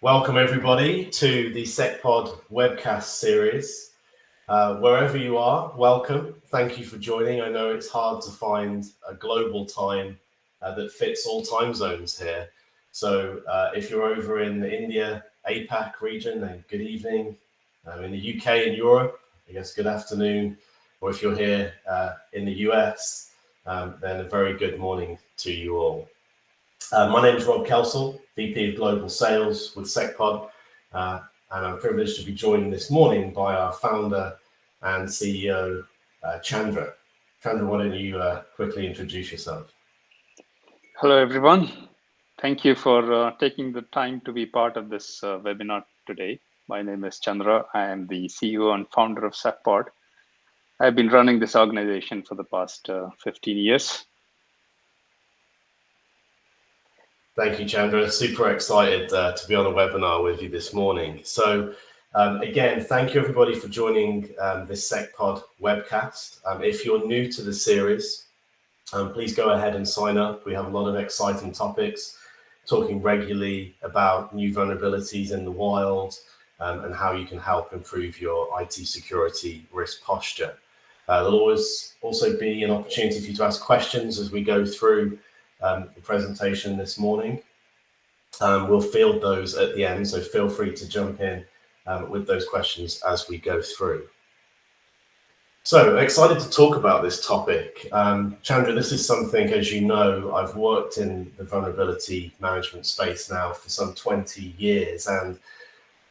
Welcome everybody to the SecPod webcast series. Wherever you are, welcome. Thank you for joining. I know it's hard to find a global time that fits all time zones here. So if you're over in the India, APAC region, then good evening. In the UK and Europe, I guess good afternoon. Or if you're here in the US, then a very good morning to you all. My name is Rob Kelsall, VP of Global Sales with SecPod, and I'm privileged to be joined this morning by our founder and CEO, Chandra. Chandra, why don't you quickly introduce yourself? Hello, everyone. Thank you for taking the time to be part of this webinar today. My name is Chandra. I am the CEO and founder of SecPod. I've been running this organization for the past 15 years. Thank you, Chandra. Super excited to be on a webinar with you this morning. So again, thank you everybody for joining this SecPod webcast. If you're new to the series, please go ahead and sign up. We have a lot of exciting topics, talking regularly about new vulnerabilities in the wild and how you can help improve your IT security risk posture. There'll always also be an opportunity for you to ask questions as we go through the presentation this morning. We'll field those at the end, so feel free to jump in with those questions as we go through. So excited to talk about this topic. Chandra, this is something, as you know, I've worked in the vulnerability management space now for some 20 years, and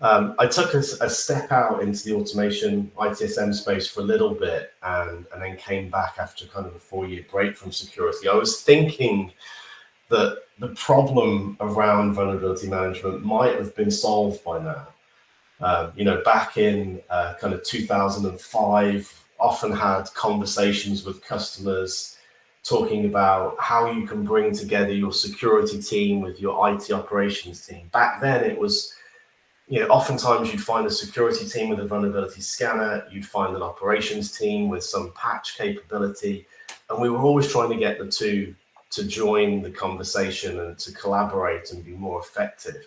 I took a step out into the automation ITSM space for a little bit and then came back after kind of a 4-year break from security. I was thinking that the problem around vulnerability management might have been solved by now. Back in kind of 2005, often had conversations with customers talking about how you can bring together your security team with your IT operations team. Back then it was, oftentimes you'd find a security team with a vulnerability scanner, you'd find an operations team with some patch capability, and we were always trying to get the two to join the conversation and to collaborate and be more effective.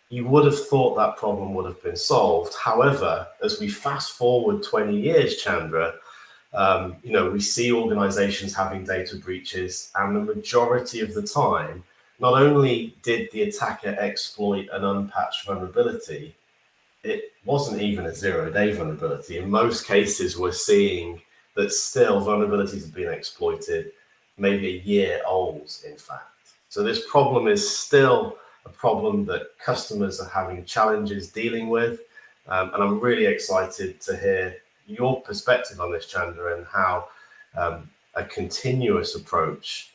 You would have thought that problem would have been solved. However, as we fast forward 20 years, Chandra, we see organizations having data breaches, and the majority of the time, not only did the attacker exploit an unpatched vulnerability, it wasn't even a zero-day vulnerability. In most cases, we're seeing that still vulnerabilities have been exploited, maybe a year old, in fact. So this problem is still a problem that customers are having challenges dealing with. And I'm really excited to hear your perspective on this, Chandra, and how a continuous approach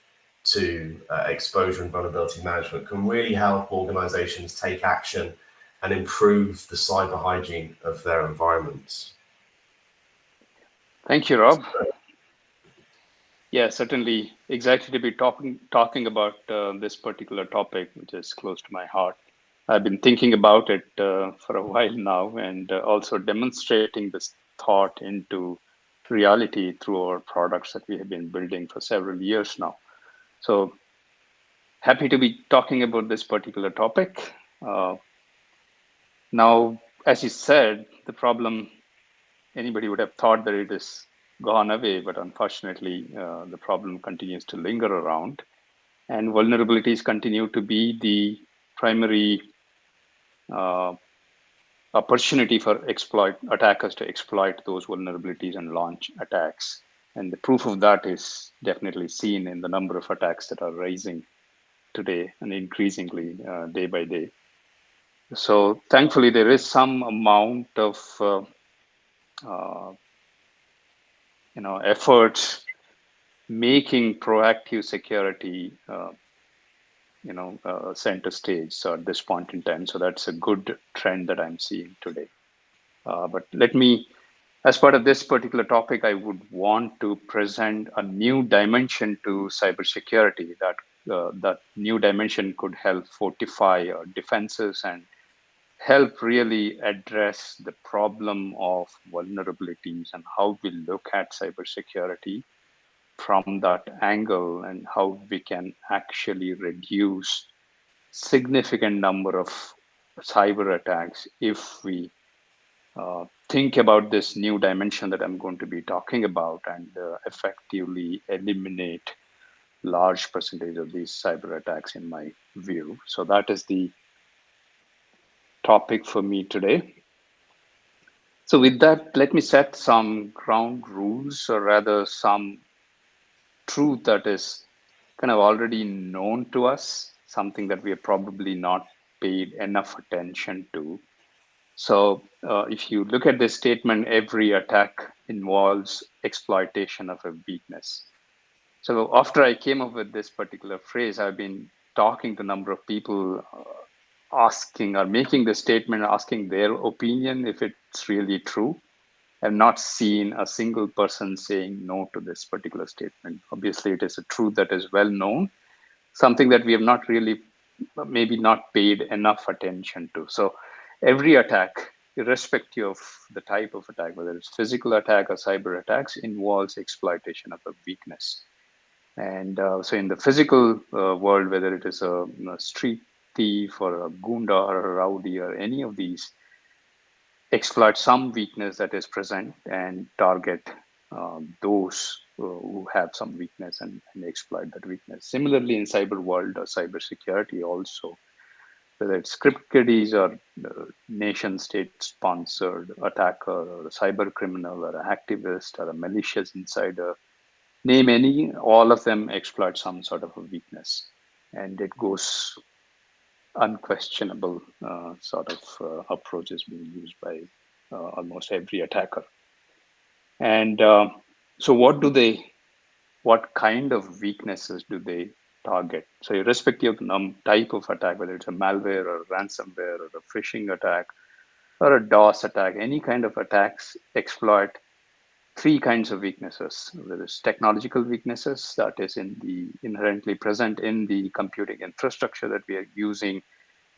to exposure and vulnerability management can really help organizations take action and improve the cyber hygiene of their environments. Thank you, Rob. Yeah, certainly excited to be talking about this particular topic, which is close to my heart. I've been thinking about it for a while now, and also demonstrating this thought into reality through our products that we have been building for several years now. So happy to be talking about this particular topic. Now, as you said, the problem, anybody would have thought that it is gone away, but unfortunately, the problem continues to linger around, and vulnerabilities continue to be the primary opportunity for attackers to exploit those vulnerabilities and launch attacks. And the proof of that is definitely seen in the number of attacks that are rising today and increasingly day by day. So thankfully, there is some amount of efforts making proactive security, center stage. So at this point in time, so that's a good trend that I'm seeing today. But let me, as part of this particular topic, I would want to present a new dimension to cybersecurity. That new dimension could help fortify our defenses and help really address the problem of vulnerabilities and how we look at cybersecurity from that angle, and how we can actually reduce significant number of cyber attacks if we think about this new dimension that I'm going to be talking about and effectively eliminate large percentage of these cyber attacks in my view. So that is the topic for me today. So with that, let me set some ground rules, or rather some truth that is kind of already known to us, something that we have probably not paid enough attention to. So if you look at this statement, every attack involves exploitation of a weakness. So after I came up with this particular phrase, I've been talking to a number of people asking or making the statement, asking their opinion if it's really true. I've not seen a single person saying no to this particular statement. Obviously, it is a truth that is well known, something that we have not really, maybe not paid enough attention to. So every attack, irrespective of the type of attack, whether it's physical attack or cyber attacks, involves exploitation of a weakness. And so in the physical world, whether it is a street thief or a gunda or a rowdy or any of these, exploit some weakness that is present and target those who have some weakness and exploit that weakness. Similarly, in cyber world or cyber security also, whether it's script kiddies or nation state sponsored attacker or a cyber criminal or an activist or a malicious insider, name any, all of them exploit some sort of a weakness. And it goes unquestionable sort of approaches being used by almost every attacker. And so what kind of weaknesses do they target? So irrespective of the type of attack, whether it's a malware or a ransomware or a phishing attack or a DOS attack, any kind of attacks exploit three kinds of weaknesses. There is technological weaknesses that is inherently present in the computing infrastructure that we are using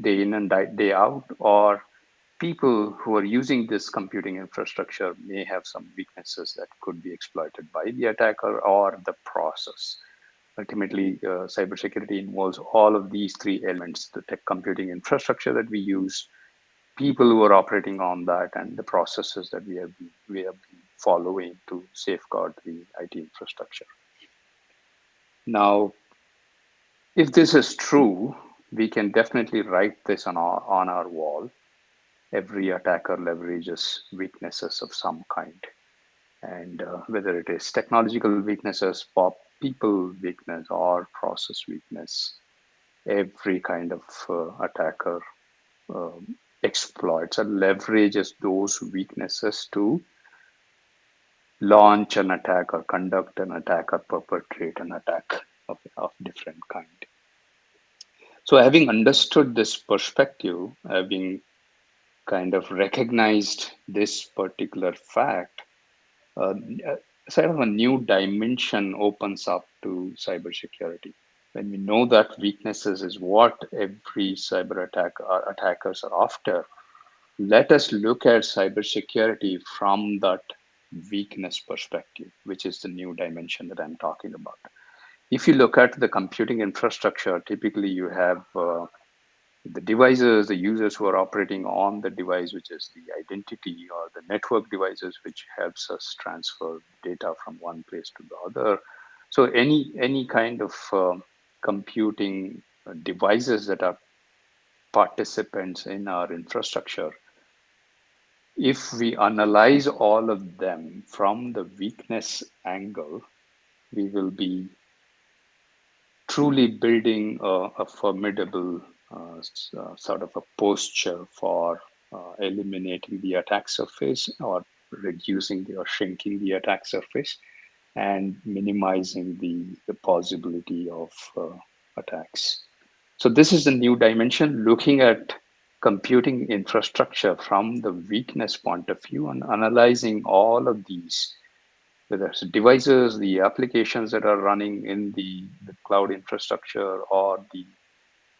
day in and day out, or people who are using this computing infrastructure may have some weaknesses that could be exploited by the attacker or the process. Ultimately, cybersecurity involves all of these three elements: the tech computing infrastructure that we use, people who are operating on that, and the processes that we have been following to safeguard the IT infrastructure. Now, if this is true, we can definitely write this on our wall. Every attacker leverages weaknesses of some kind. And whether it is technological weaknesses, people weakness, or process weakness, every kind of attacker exploits or leverages those weaknesses to launch an attack or conduct an attack or perpetrate an attack of different kind. So having understood this perspective, having kind of recognized this particular fact, sort of a new dimension opens up to cybersecurity. When we know that weaknesses is what every cyber attackers are after, let us look at cybersecurity from that weakness perspective, which is the new dimension that I'm talking about. If you look at the computing infrastructure, typically you have the devices, the users who are operating on the device, which is the identity, or the network devices, which helps us transfer data from one place to the other. So any kind of computing devices that are participants in our infrastructure, if we analyze all of them from the weakness angle, we will be truly building a formidable sort of a posture for eliminating the attack surface, or reducing or shrinking the attack surface, and minimizing the possibility of attacks. So this is the new dimension, looking at computing infrastructure from the weakness point of view and analyzing all of these, whether it's devices, the applications that are running in the cloud infrastructure, or the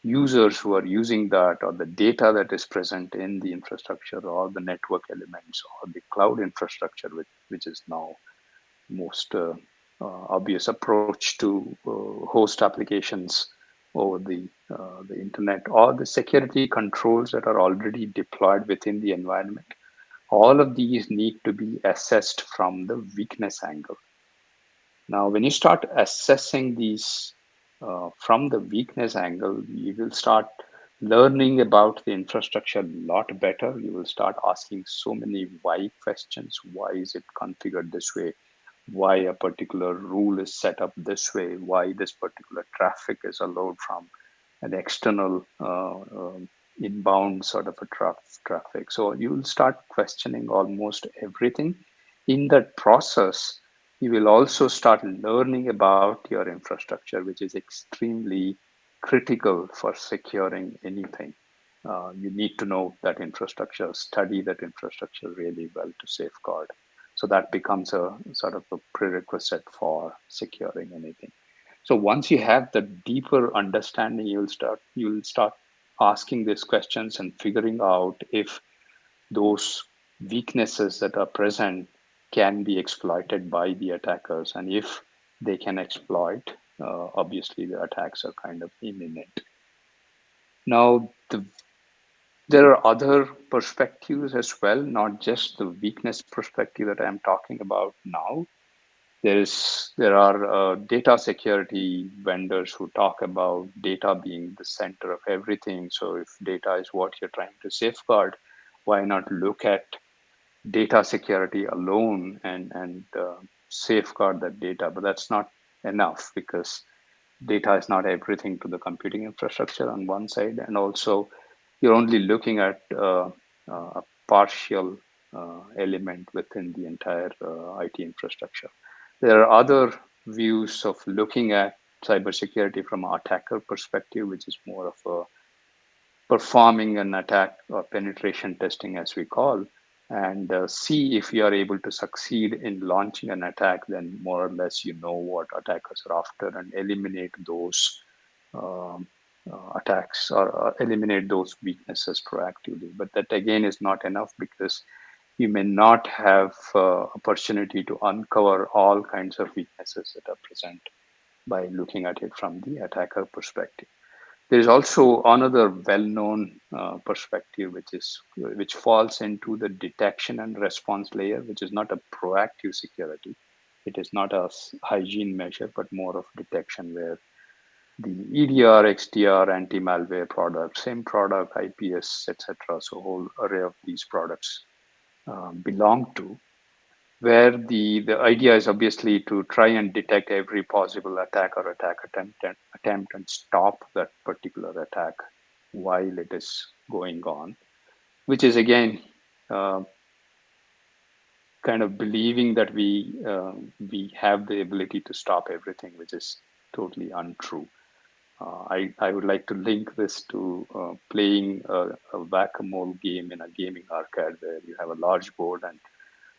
users who are using that, or the data that is present in the infrastructure, or the network elements, or the cloud infrastructure, which is now most obvious approach to host applications over the internet, or the security controls that are already deployed within the environment. All of these need to be assessed from the weakness angle. Now, when you start assessing these from the weakness angle, you will start learning about the infrastructure a lot better. You will start asking so many why questions. Why is it configured this way? Why a particular rule is set up this way? Why this particular traffic is allowed from an external inbound sort of a traffic. So you will start questioning almost everything. In that process, you will also start learning about your infrastructure, which is extremely critical for securing anything. You need to know that infrastructure, study that infrastructure really well to safeguard. So that becomes a sort of a prerequisite for securing anything. So once you have the deeper understanding, you'll start asking these questions and figuring out if those weaknesses that are present can be exploited by the attackers, and if they can exploit, obviously the attacks are kind of imminent. Now, there are other perspectives as well, not just the weakness perspective that I'm talking about now. There are data security vendors who talk about data being the center of everything. So if data is what you're trying to safeguard, why not look at data security alone and safeguard that data? But that's not enough, because data is not everything to the computing infrastructure on one side, and also you're only looking at a partial element within the entire IT infrastructure. There are other views of looking at cybersecurity from an attacker perspective, which is more of a performing an attack or penetration testing, as we call, and see if you are able to succeed in launching an attack. Then more or less you know what attackers are after, and eliminate those um, attacks, or eliminate those weaknesses proactively. But that again is not enough, because you may not have opportunity to uncover all kinds of weaknesses that are present by looking at it from the attacker perspective. There is also another well-known perspective, which falls into the detection and response layer, which is not a proactive security. It is not a hygiene measure, but more of detection, where the EDR, XDR, anti-malware products, SIM product, IPS, etc. So a whole array of these products belong to, where the idea is obviously to try and detect every possible attack or attack attempt and stop that particular attack while it is going on, which is again uh, kind of believing that we have the ability to stop everything, which is totally untrue. I would like to link this to playing a whack-a-mole game in a gaming arcade, where you have a large board and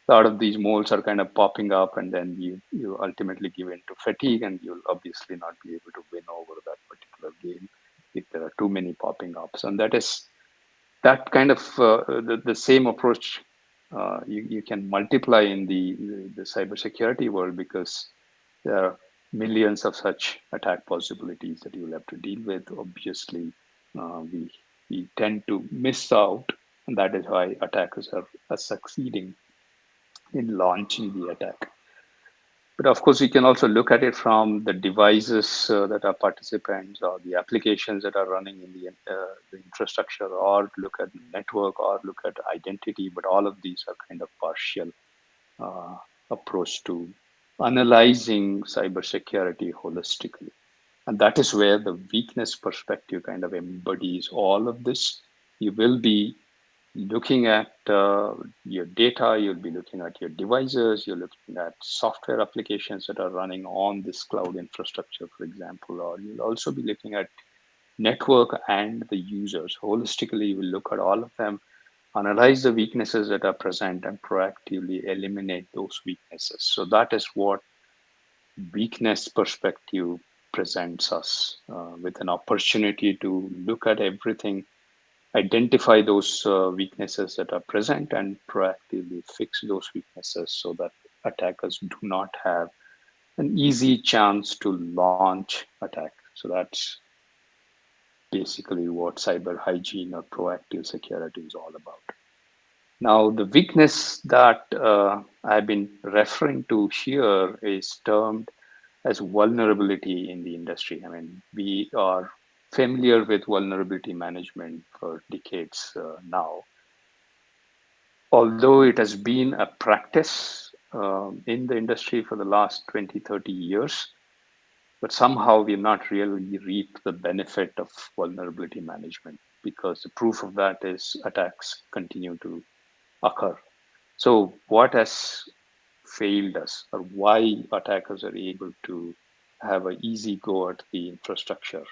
a lot of these moles are kind of popping up, and then you ultimately give in to fatigue, and you'll obviously not be able to win over that particular game if there are too many popping ups. And that kind of the same approach you can multiply in the cybersecurity world, because there are millions of such attack possibilities that you will have to deal with. Obviously, we tend to miss out, and that is why attackers are succeeding in launching the attack. But of course, we can also look at it from the devices that are participants, or the applications that are running in the infrastructure, or look at network, or look at identity. But all of these are kind of partial uh, approach to analyzing cybersecurity holistically. And that is where the weakness perspective kind of embodies all of this. You will be looking at your data, you'll be looking at your devices, you're looking at software applications that are running on this cloud infrastructure, for example, or you'll also be looking at network and the users. Holistically, you will look at all of them, analyze the weaknesses that are present, and proactively eliminate those weaknesses. So that is what weakness perspective presents us with an opportunity to look at everything, identify those weaknesses that are present, and proactively fix those weaknesses, so that attackers do not have an easy chance to launch attack. So basically what cyber hygiene or proactive security is all about. Now, the weakness that I've been referring to here is termed as vulnerability in the industry. I mean, we are familiar with vulnerability management for decades now. Although it has been a practice in the industry for the last 20, 30 years, but somehow we've not really reaped the benefit of vulnerability management because the proof of that is attacks continue to occur. So, what has failed us, or why attackers are able to have an easy go at the infrastructure?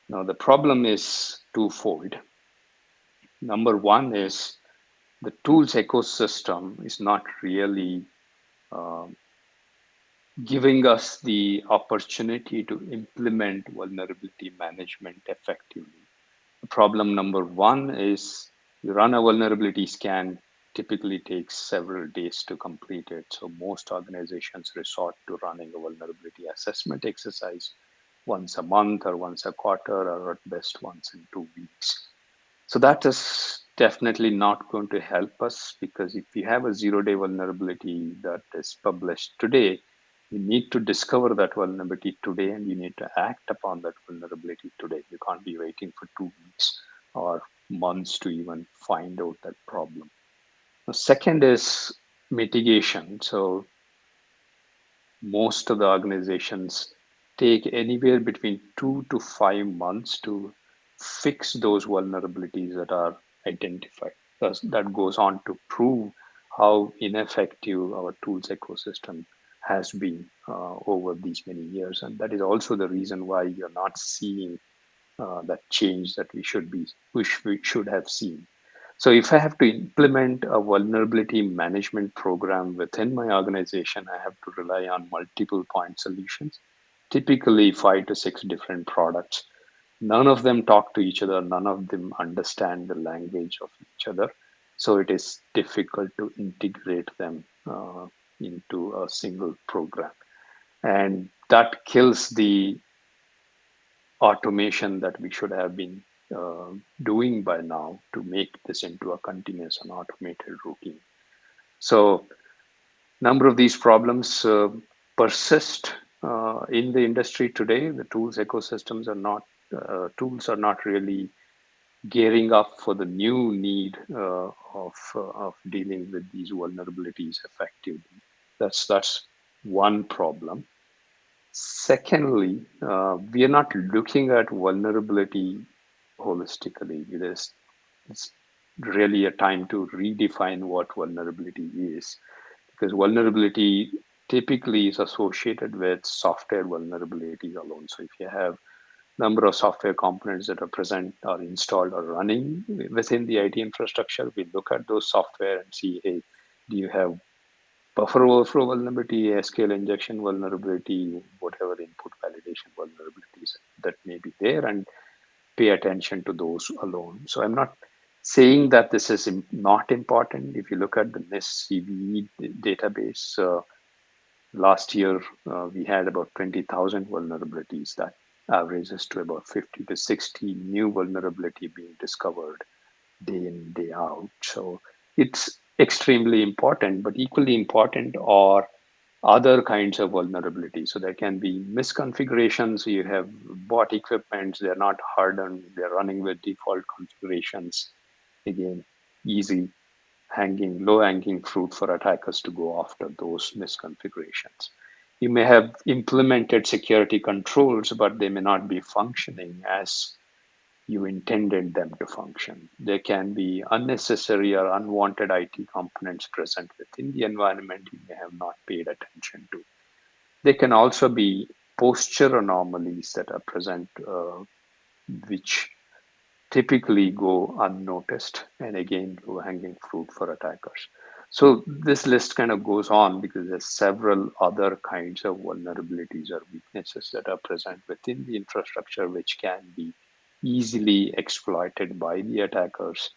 Now, the problem is twofold. Number one is the tools ecosystem is not really um, giving us the opportunity to implement vulnerability management effectively. Problem number one is you run a vulnerability scan, typically takes several days to complete it. So most organizations resort to running a vulnerability assessment exercise once a month or once a quarter or at best once in 2 weeks. So that is definitely not going to help us because if you have a 0-day vulnerability that is published today, you need to discover that vulnerability today and you need to act upon that vulnerability today. You can't be waiting for 2 weeks or months to even find out that problem. The second is mitigation. So most of the organizations take anywhere between 2 to 5 months to fix those vulnerabilities that are identified. Thus, that goes on to prove how ineffective our tools ecosystem has been over these many years. And that is also the reason why you're not seeing that change that we should have seen. So if I have to implement a vulnerability management program within my organization, I have to rely on multiple point solutions, typically 5 to 6 different products. None of them talk to each other. None of them understand the language of each other. So it is difficult to integrate them into a single program. And that kills the automation that we should have been doing by now to make this into a continuous and automated routine. So, number of these problems persist in the industry today. The tools are not really gearing up for the new need of dealing with these vulnerabilities effectively. That's one problem. Secondly, we are not looking at vulnerability holistically. It's really a time to redefine what vulnerability is, because vulnerability typically is associated with software vulnerabilities alone. So if you have number of software components that are present or installed or running within the IT infrastructure, we look at those software and see, hey, do you have buffer overflow vulnerability, SQL injection vulnerability, whatever input validation vulnerabilities that may be there, and pay attention to those alone. So I'm not saying that this is not important. If you look at the NIST CVE database, last year we had about 20,000 vulnerabilities. That averages to about 50 to 60 new vulnerability being discovered day in, day out. So it's extremely important, but equally important are other kinds of vulnerabilities. So there can be misconfigurations. You have bought equipment, they're not hardened, they're running with default configurations. Again, easy low hanging fruit for attackers to go after those misconfigurations. You may have implemented security controls, but they may not be functioning as you intended them to function. There can be unnecessary or unwanted IT components present within the environment you may have not paid attention to. There can also be posture anomalies that are present, which typically go unnoticed, and again, low hanging fruit for attackers. So this list kind of goes on because there's several other kinds of vulnerabilities or weaknesses that are present within the infrastructure, which can be easily exploited by the attackers,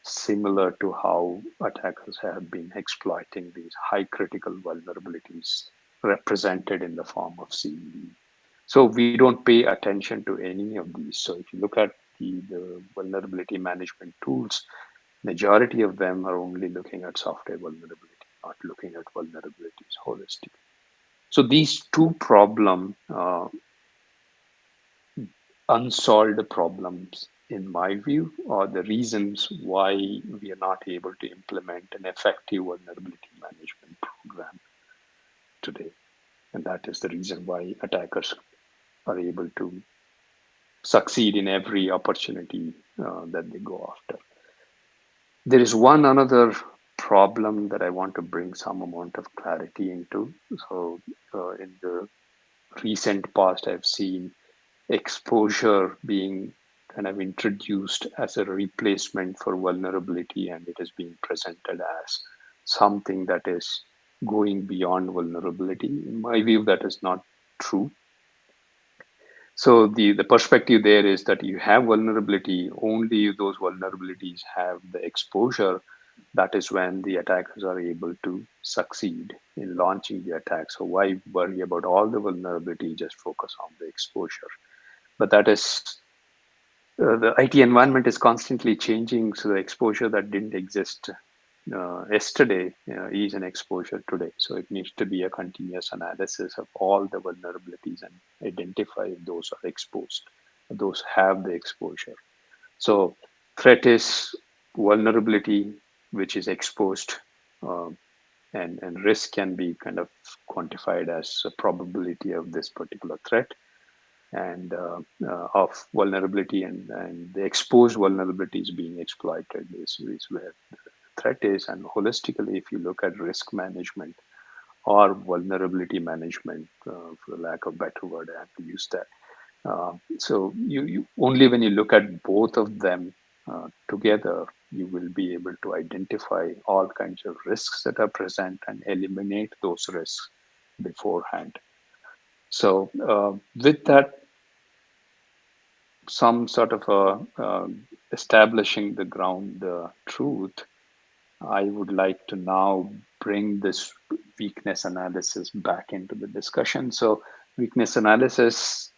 similar to how attackers have been exploiting these high critical vulnerabilities represented in the form of CVE. So we don't pay attention to any of these. So if you look at the vulnerability management tools, majority of them are only looking at software vulnerability, not looking at vulnerabilities holistically. So these two unsolved problems, in my view, are the reasons why we are not able to implement an effective vulnerability management program today. And that is the reason why attackers are able to succeed in every opportunity that they go after. There is one another problem that I want to bring some amount of clarity into. So, in the recent past, I've seen exposure being kind of introduced as a replacement for vulnerability, and it is being presented as something that is going beyond vulnerability. In my view, that is not true. So the perspective there is that you have vulnerability, only if those vulnerabilities have the exposure, that is when the attackers are able to succeed in launching the attack. So why worry about all the vulnerability, just focus on the exposure. But that is, the IT environment is constantly changing, so the exposure that didn't exist yesterday is an exposure today. So it needs to be a continuous analysis of all the vulnerabilities and identify if those are exposed, those have the exposure. So threat is vulnerability which is exposed, um, and risk can be kind of quantified as a probability of this particular threat and of vulnerability, and the exposed vulnerabilities being exploited is where the threat is. And holistically, if you look at risk management or vulnerability management, for lack of better word, I have to use that. So you only when you look at both of them together, you will be able to identify all kinds of risks that are present and eliminate those risks beforehand. So with that, some sort of establishing the ground truth, I would like to now bring this weakness analysis back into the discussion. So weakness analysis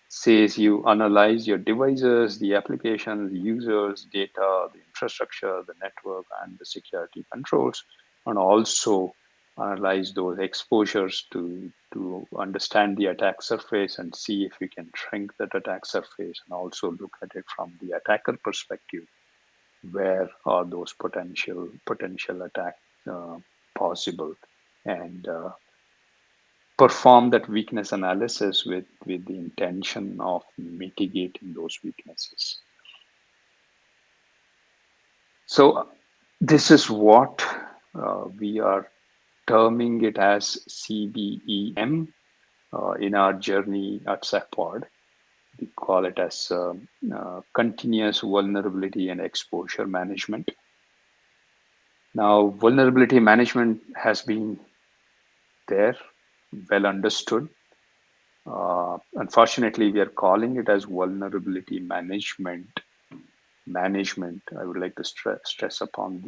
says you analyze your devices, the applications, the users, data, the infrastructure, the network, and the security controls, and also analyze those exposures to understand the attack surface and see if we can shrink that attack surface, and also look at it from the attacker perspective. Where are those potential attacks possible? And perform that weakness analysis with the intention of mitigating those weaknesses. So this is what we are terming it as CVEM in our journey at SecPod. We call it as continuous vulnerability and exposure management. Now, vulnerability management has been there, well understood. Unfortunately, we are calling it as vulnerability management. I would like to stress upon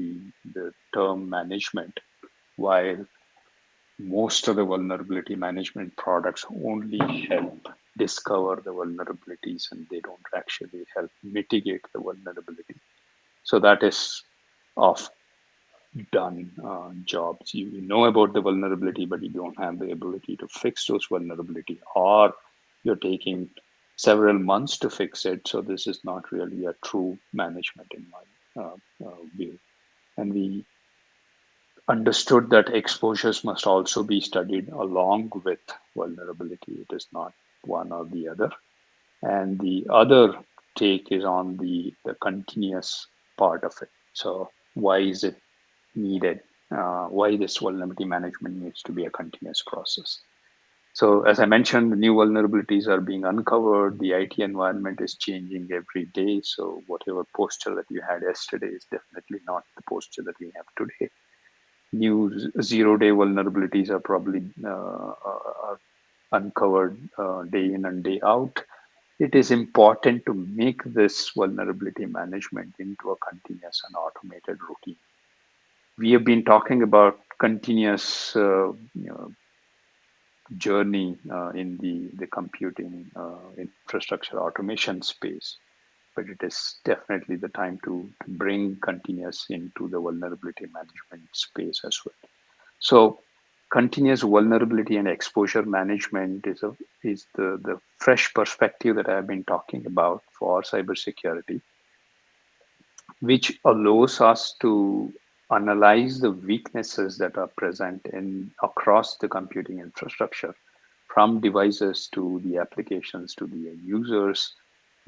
the term management, while most of the vulnerability management products only help discover the vulnerabilities and they don't actually help mitigate the vulnerability. So that is off done jobs. You know about the vulnerability, but you don't have the ability to fix those vulnerability, or you're taking several months to fix it. So this is not really a true management in my view. And we understood that exposures must also be studied along with vulnerability. It is not one or the other. And the other take is on the continuous part of it. So why is it needed? Why this vulnerability management needs to be a continuous process? So as I mentioned, the new vulnerabilities are being uncovered. The IT environment is changing every day. So whatever posture that you had yesterday is definitely not the posture that we have today. New zero-day vulnerabilities are probably are uncovered day in and day out. It is important to make this vulnerability management into a continuous and automated routine. We have been talking about continuous journey in the computing infrastructure automation space, but it is definitely the time to bring continuous into the vulnerability management space as well. So continuous vulnerability and exposure management is the fresh perspective that I have been talking about for cybersecurity, which allows us to analyze the weaknesses that are present in across the computing infrastructure, from devices to the applications to the end users,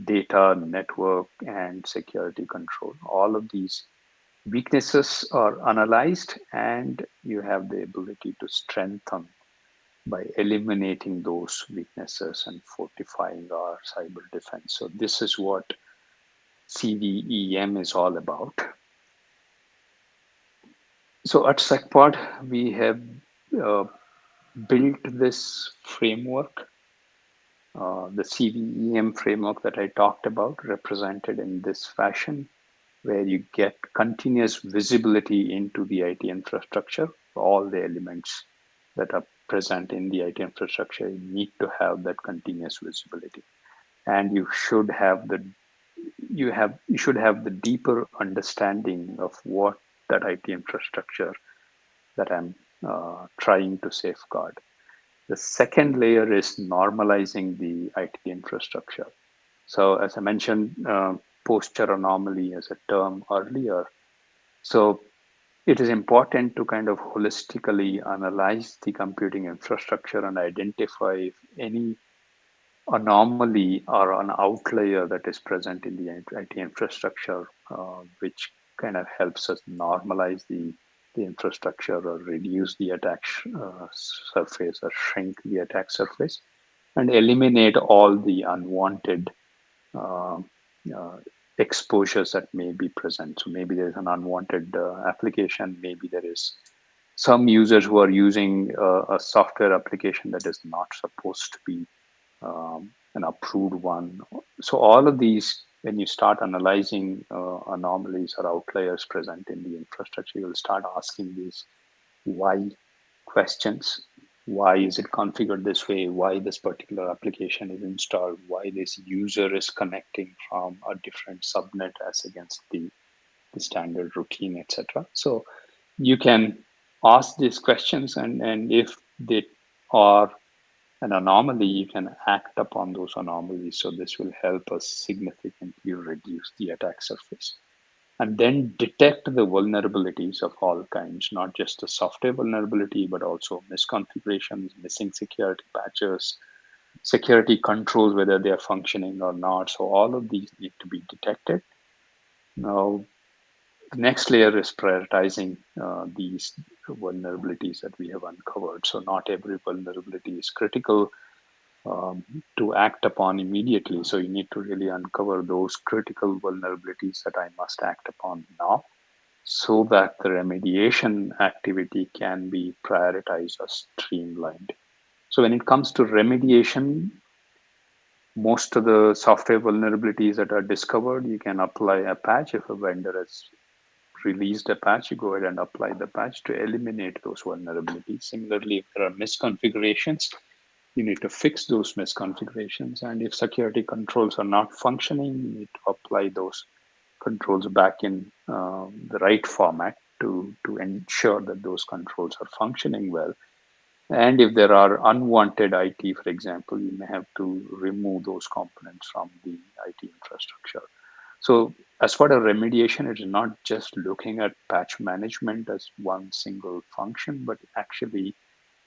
data, network, and security control. All of these weaknesses are analyzed, and you have the ability to strengthen by eliminating those weaknesses and fortifying our cyber defense. So this is what CVEM is all about. So at SecPod, we have uh, built this framework, the CVEM framework that I talked about, represented in this fashion, where you get continuous visibility into the IT infrastructure. All the elements that are present in the IT infrastructure, you need to have that continuous visibility. And you should have the deeper understanding of what that IT infrastructure that I'm trying to safeguard. The second layer is normalizing the IT infrastructure. So, as I mentioned, posture anomaly as a term earlier. So, it is important to kind of holistically analyze the computing infrastructure and identify if any anomaly or an outlier that is present in the IT infrastructure, which kind of helps us normalize the infrastructure or reduce the attack surface or shrink the attack surface and eliminate all the unwanted uh, uh, exposures that may be present. So maybe there's an unwanted application, maybe there is some users who are using a software application that is not supposed to be an approved one. So all of these, when you start analyzing anomalies or outliers present in the infrastructure, you'll start asking these why questions. Why is it configured this way? Why this particular application is installed? Why this user is connecting from a different subnet as against the standard routine, etc. So you can ask these questions, and if they are an anomaly, you can act upon those anomalies. So this will help us significantly reduce the attack surface. And then detect the vulnerabilities of all kinds, not just the software vulnerability, but also misconfigurations, missing security patches, security controls, whether they are functioning or not. So all of these need to be detected. Now, the next layer is prioritizing these vulnerabilities that we have uncovered. So not every vulnerability is critical to act upon immediately. So you need to really uncover those critical vulnerabilities that I must act upon now so that the remediation activity can be prioritized or streamlined. So when it comes to remediation, most of the software vulnerabilities that are discovered, you can apply a patch. If a vendor has released a patch, you go ahead and apply the patch to eliminate those vulnerabilities. Similarly, if there are misconfigurations, you need to fix those misconfigurations. And if security controls are not functioning, you need to apply those controls back in the right format to ensure that those controls are functioning well. And if there are unwanted IT, for example, you may have to remove those components from the IT infrastructure. So as part of remediation, it is not just looking at patch management as one single function, but actually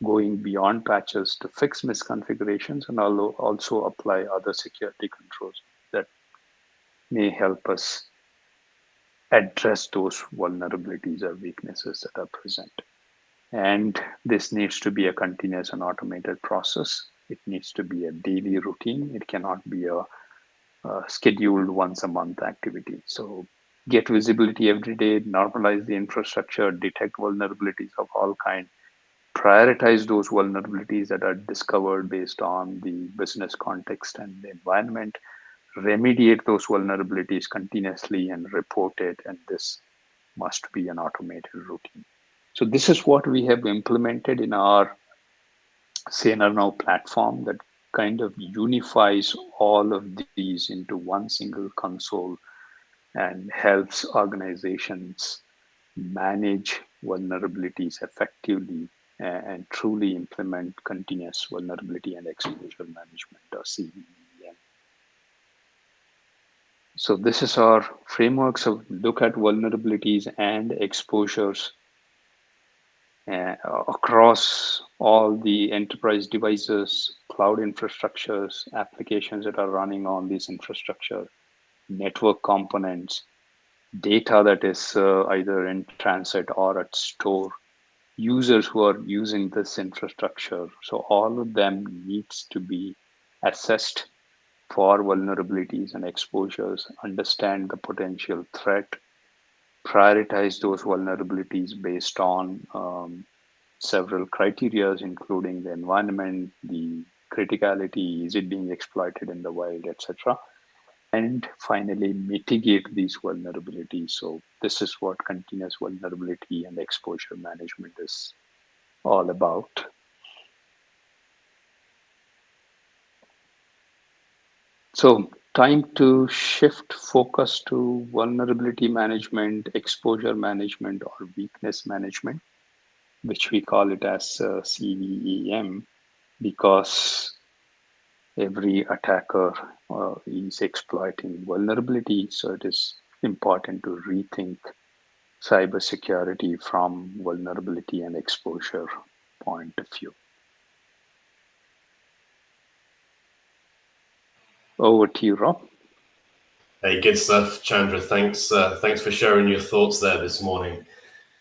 going beyond patches to fix misconfigurations and also apply other security controls that may help us address those vulnerabilities or weaknesses that are present. And this needs to be a continuous and automated process. It needs to be a daily routine. It cannot be a scheduled once a month activity. So get visibility every day, normalize the infrastructure, detect vulnerabilities of all kinds, prioritize those vulnerabilities that are discovered based on the business context and the environment, remediate those vulnerabilities continuously and report it. And this must be an automated routine. So this is what we have implemented in our SanerNow platform that kind of unifies all of these into one single console and helps organizations manage vulnerabilities effectively and truly implement continuous vulnerability and exposure management, or CVEM. So this is our framework. So look at vulnerabilities and exposures across all the enterprise devices, cloud infrastructures, applications that are running on this infrastructure, network components, data that is either in transit or at store, users who are using this infrastructure. So all of them needs to be assessed for vulnerabilities and exposures, understand the potential threat, prioritize those vulnerabilities based on several criteria, including the environment, the criticality, is it being exploited in the wild, etc. And finally, mitigate these vulnerabilities. So this is what continuous vulnerability and exposure management is all about. So time to shift focus to vulnerability management, exposure management, or weakness management, which we call it as CVEM, because every attacker is exploiting vulnerability. So it is important to rethink cybersecurity from vulnerability and exposure point of view. Over to you, Rob. Hey, good stuff, Chandra. Thanks for sharing your thoughts there this morning.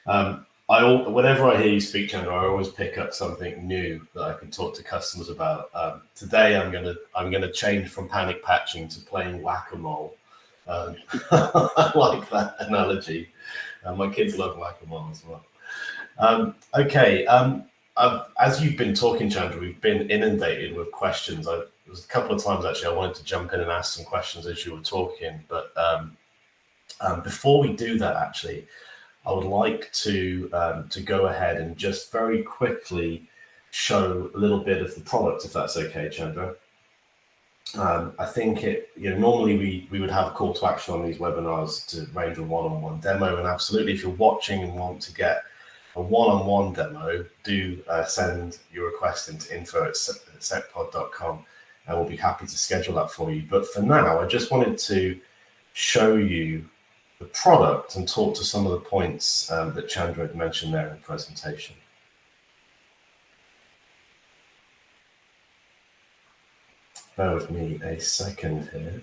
Whenever I hear you speak, Chandra, I always pick up something new that I can talk to customers about. Today, I'm gonna change from panic patching to playing whack-a-mole. I like that analogy. My kids love whack-a-mole as well. Okay. As you've been talking, Chandra, we've been inundated with questions. There's a couple of times actually I wanted to jump in and ask some questions as you were talking, but before we do that, actually, I would like to go ahead and just very quickly show a little bit of the product, if that's okay, Chandra. I think normally we would have a call to action on these webinars to arrange a one-on-one demo, and absolutely, if you're watching and want to get a one-on-one demo, do send your request into info@secpod.com, and we'll be happy to schedule that for you. But for now, I just wanted to show you the product and talk to some of the points that Chandra had mentioned there in the presentation. Bear with me a second here.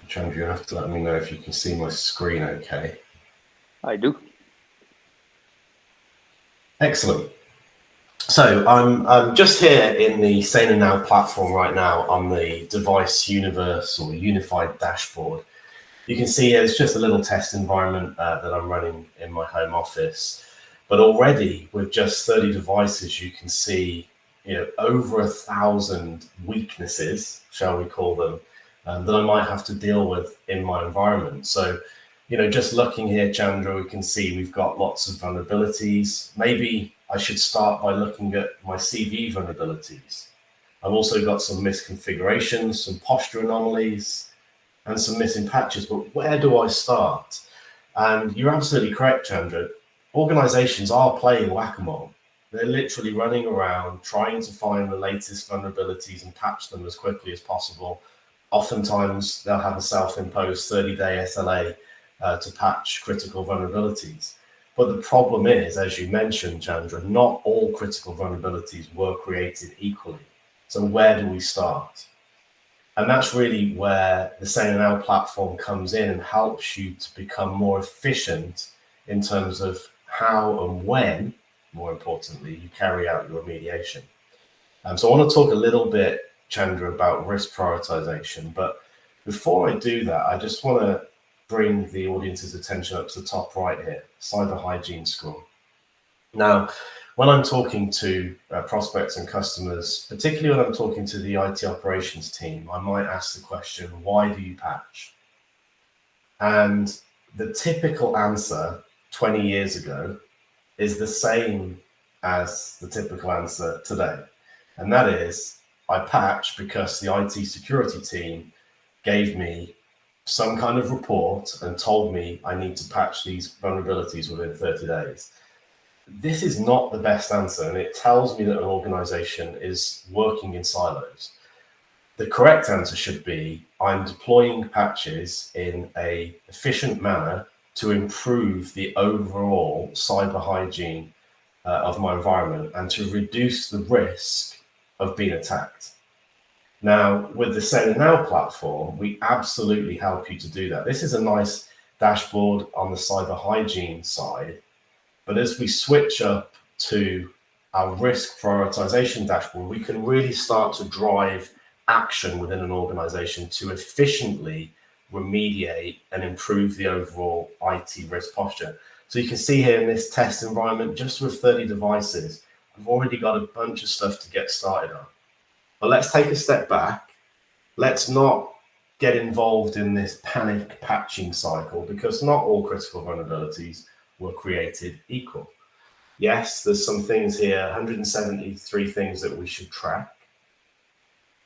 Chandra, you have to let me know if you can see my screen okay. I do. Excellent. So I'm just here in the SanerNow platform right now on the device universe or unified dashboard. You can see it's just a little test environment that I'm running in my home office. But already with just 30 devices, you can see over 1,000 weaknesses, shall we call them, that I might have to deal with in my environment. So just looking here, Chandra, we can see we've got lots of vulnerabilities. Maybe I should start by looking at my CV vulnerabilities. I've also got some misconfigurations, some posture anomalies, and some missing patches, but where do I start? And you're absolutely correct, Chandra. Organizations are playing whack-a-mole. They're literally running around trying to find the latest vulnerabilities and patch them as quickly as possible. Oftentimes, they'll have a self-imposed 30-day SLA to patch critical vulnerabilities. But the problem is, as you mentioned, Chandra, not all critical vulnerabilities were created equally. So where do we start? And that's really where the SanerNow platform comes in and helps you to become more efficient in terms of how and when, more importantly, you carry out your remediation. So I want to talk a little bit, Chandra, about risk prioritization. But before I do that, I just want to bring the audience's attention up to the top right here, cyber hygiene score. Now, when I'm talking to prospects and customers, particularly when I'm talking to the IT operations team, I might ask the question, why do you patch? And the typical answer 20 years ago is the same as the typical answer today. And that is, I patch because the IT security team gave me some kind of report and told me I need to patch these vulnerabilities within 30 days. This is not the best answer, and it tells me that an organization is working in silos. The correct answer should be, I'm deploying patches in an efficient manner to improve the overall cyber hygiene of my environment and to reduce the risk of being attacked. Now, with the SanerNow platform, we absolutely help you to do that. This is a nice dashboard on the cyber hygiene side, but as we switch up to our risk prioritization dashboard, we can really start to drive action within an organization to efficiently remediate and improve the overall IT risk posture. So you can see here in this test environment, just with 30 devices, I've already got a bunch of stuff to get started on. But let's take a step back. Let's not get involved in this panic patching cycle, because not all critical vulnerabilities were created equal. Yes, there's some things here, 173 things that we should track,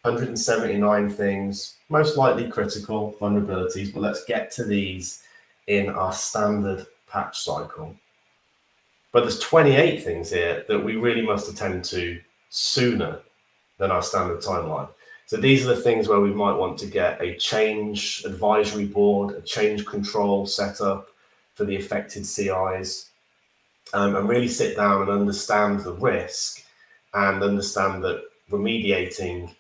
179 things, most likely critical vulnerabilities, but let's get to these in our standard patch cycle. But there's 28 things here that we really must attend to sooner than our standard timeline. So these are the things where we might want to get a change advisory board, a change control set up for the affected CIs, and really sit down and understand the risk and understand that remediating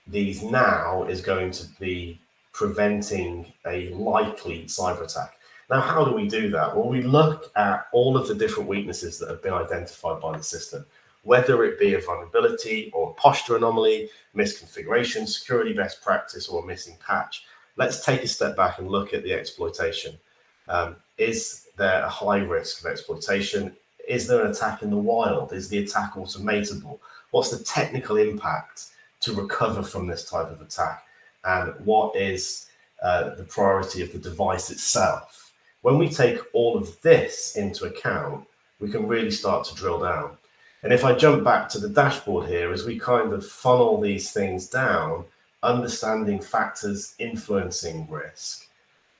these now is going to be preventing a likely cyber attack. Now, how do we do that? Well, we look at all of the different weaknesses that have been identified by the system, whether it be a vulnerability or a posture anomaly, misconfiguration, security best practice, or a missing patch. Let's take a step back and look at the exploitation. Is there a high risk of exploitation? Is there an attack in the wild? Is the attack automatable? What's the technical impact to recover from this type of attack? And what is the priority of the device itself? When we take all of this into account, we can really start to drill down. And if I jump back to the dashboard here, as we kind of funnel these things down, understanding factors influencing risk,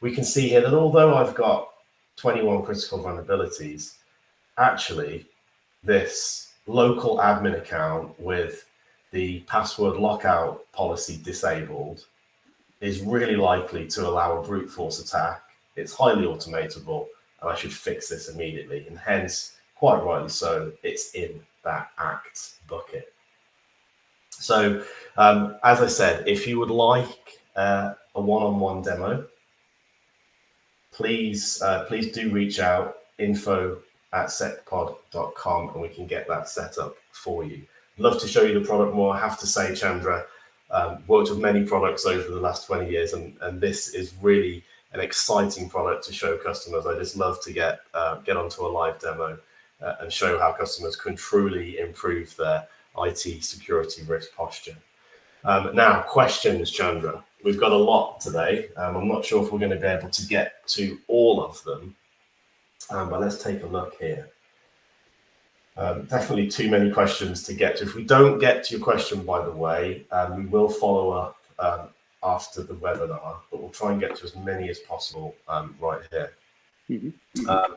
we can see here that although I've got 21 critical vulnerabilities, actually this local admin account with the password lockout policy disabled is really likely to allow a brute force attack. It's highly automatable, and I should fix this immediately. And hence, quite rightly so, it's in that act bucket. So, as I said, if you would like a one-on-one demo, please do reach out, info@secpod.com, and we can get that set up for you. Love to show you the product more. I have to say, Chandra, worked with many products over the last 20 years, and this is really an exciting product to show customers. I just love to get onto a live demo and show how customers can truly improve their IT security risk posture. Now, questions, Chandra. We've got a lot today. I'm not sure if we're going to be able to get to all of them, but let's take a look here. Definitely too many questions to get to. If we don't get to your question, by the way, we will follow up after the webinar, but we'll try and get to as many as possible right here. Mm-hmm.